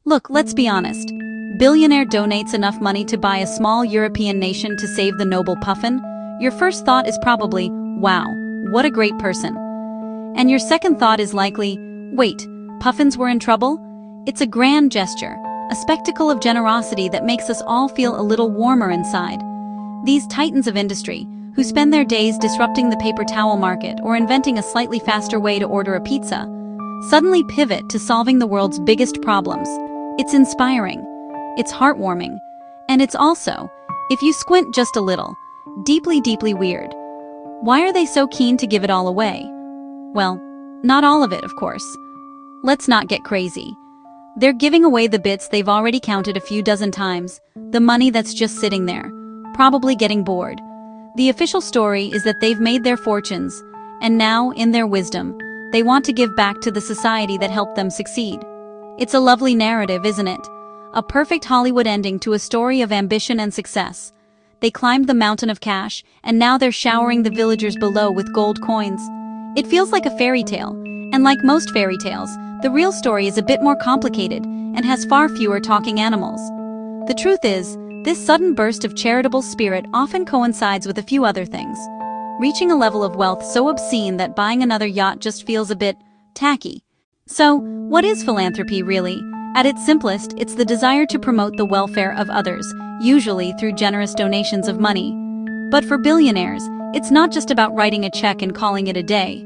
Look, let's be honest. Billionaire donates enough money to buy a small European nation to save the noble puffin? Your first thought is probably, wow, what a great person. And your second thought is likely, wait, puffins were in trouble? It's a grand gesture, a spectacle of generosity that makes us all feel a little warmer inside. These titans of industry, who spend their days disrupting the paper towel market or inventing a slightly faster way to order a pizza, suddenly pivot to solving the world's biggest problems. It's inspiring, it's heartwarming, and it's also, if you squint just a little, deeply, deeply weird. Why are they so keen to give it all away? Well, not all of it, of course. Let's not get crazy. They're giving away the bits they've already counted a few dozen times, the money that's just sitting there, probably getting bored. The official story is that they've made their fortunes, and now, in their wisdom, they want to give back to the society that helped them succeed. It's a lovely narrative, isn't it? A perfect Hollywood ending to a story of ambition and success. They climbed the mountain of cash, and now they're showering the villagers below with gold coins. It feels like a fairy tale, and like most fairy tales, the real story is a bit more complicated and has far fewer talking animals. The truth is, this sudden burst of charitable spirit often coincides with a few other things. Reaching a level of wealth so obscene that buying another yacht just feels a bit tacky. So, what is philanthropy really? At its simplest, it's the desire to promote the welfare of others, usually through generous donations of money. But for billionaires, it's not just about writing a check and calling it a day.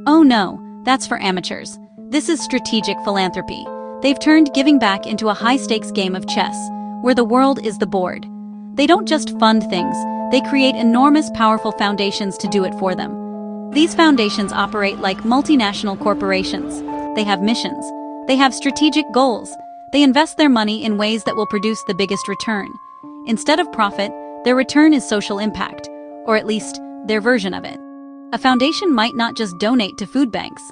Oh no, that's for amateurs. This is strategic philanthropy. They've turned giving back into a high-stakes game of chess, where the world is the board. They don't just fund things, they create enormous, powerful foundations to do it for them. These foundations operate like multinational corporations. They have missions. They have strategic goals. They invest their money in ways that will produce the biggest return. Instead of profit, their return is social impact, or at least, their version of it. A foundation might not just donate to food banks.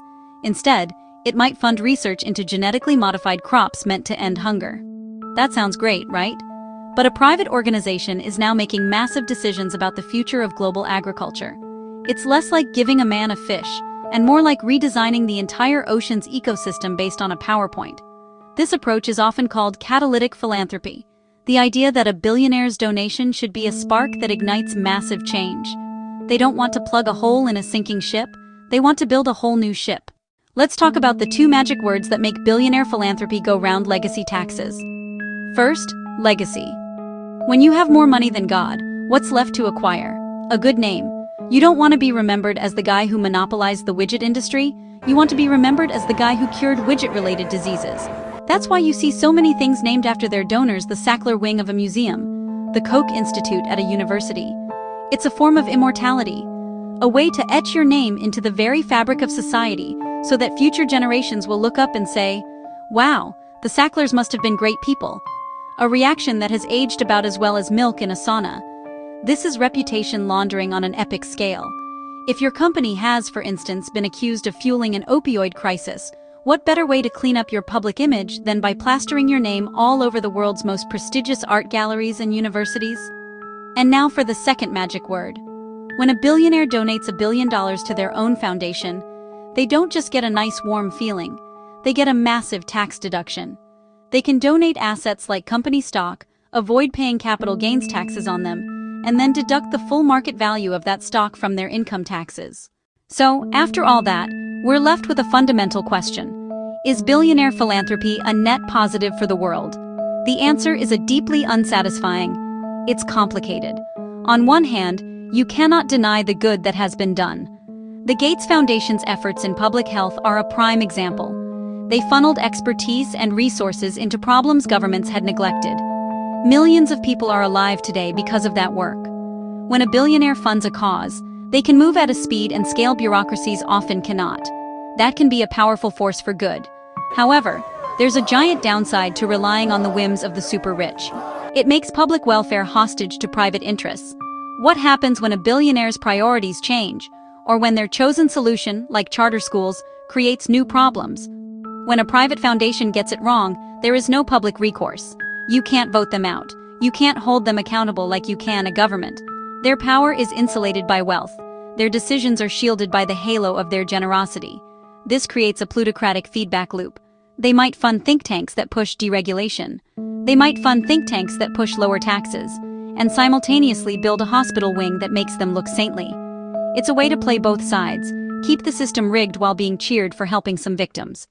Instead, it might fund research into genetically modified crops meant to end hunger. That sounds great, right? But a private organization is now making massive decisions about the future of global agriculture. It's less like giving a man a fish, and more like redesigning the entire ocean's ecosystem based on a PowerPoint. This approach is often called catalytic philanthropy, the idea that a billionaire's donation should be a spark that ignites massive change. They don't want to plug a hole in a sinking ship, they want to build a whole new ship. Let's talk about the two magic words that make billionaire philanthropy go round: legacy taxes. First, legacy. When you have more money than God, what's left to acquire? A good name. You don't want to be remembered as the guy who monopolized the widget industry, you want to be remembered as the guy who cured widget-related diseases. That's why you see so many things named after their donors: the Sackler wing of a museum, the Koch Institute at a university. It's a form of immortality, a way to etch your name into the very fabric of society so that future generations will look up and say, wow, the Sacklers must have been great people. A reaction that has aged about as well as milk in a sauna. This is reputation laundering on an epic scale. If your company has, for instance, been accused of fueling an opioid crisis, what better way to clean up your public image than by plastering your name all over the world's most prestigious art galleries and universities? And now for the second magic word. When a billionaire donates $1 billion to their own foundation, they don't just get a nice warm feeling, they get a massive tax deduction. They can donate assets like company stock, avoid paying capital gains taxes on them, and then deduct the full market value of that stock from their income taxes. So, after all that, we're left with a fundamental question. Is billionaire philanthropy a net positive for the world? The answer is a deeply unsatisfying. It's complicated. On one hand, you cannot deny the good that has been done. The Gates Foundation's efforts in public health are a prime example. They funneled expertise and resources into problems governments had neglected. Millions of people are alive today because of that work. When a billionaire funds a cause, they can move at a speed and scale bureaucracies often cannot. That can be a powerful force for good. However, there's a giant downside to relying on the whims of the super rich. It makes public welfare hostage to private interests. What happens when a billionaire's priorities change, or when their chosen solution, like charter schools, creates new problems? When a private foundation gets it wrong, there is no public recourse. You can't vote them out. You can't hold them accountable like you can a government. Their power is insulated by wealth. Their decisions are shielded by the halo of their generosity. This creates a plutocratic feedback loop. They might fund think tanks that push deregulation. They might fund think tanks that push lower taxes, and simultaneously build a hospital wing that makes them look saintly. It's a way to play both sides, keep the system rigged while being cheered for helping some victims.